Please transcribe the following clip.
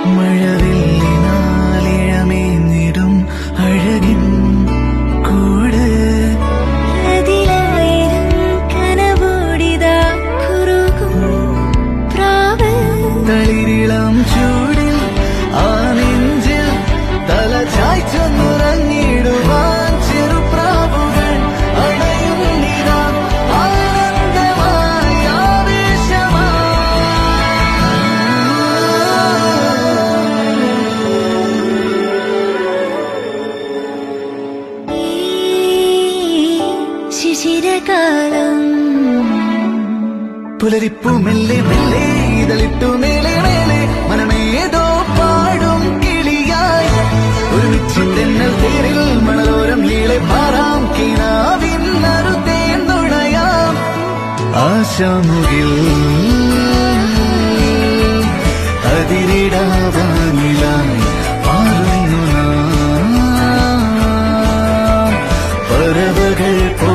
മഴവില്ലിനാലിഴമേഞ്ഞിടും അഴകിൻ കൂട് കനവോടിതാ കുറുകും പ്രാവ് തളിരിളം ചൂടിൽ ആ നെഞ്ചിൽ തല ചായ്ച്ചൊന്നുറങ്ങിടുവാൻ ചെറുപ്രാവുകൾ അണയുന്നിതാ ആനന്ദമായി ഈ ശിശിരകാലം പുലരിപ്പു മെല്ലെ മെല്ലെ ഇതളിട്ടു മേലെ മേലെ മനമേതോ പാടും കിളിയായി ഒരുമിച്ച് തെന്നൽ തേരിൽ മണലോരം നീളെ പാറാം കിനാവിൻ നറുതേൻ നുണയാം ആശാമുകിൽ അതിരിടാവാനിലായി പാറുന്നു നാം പറവകൾ പോ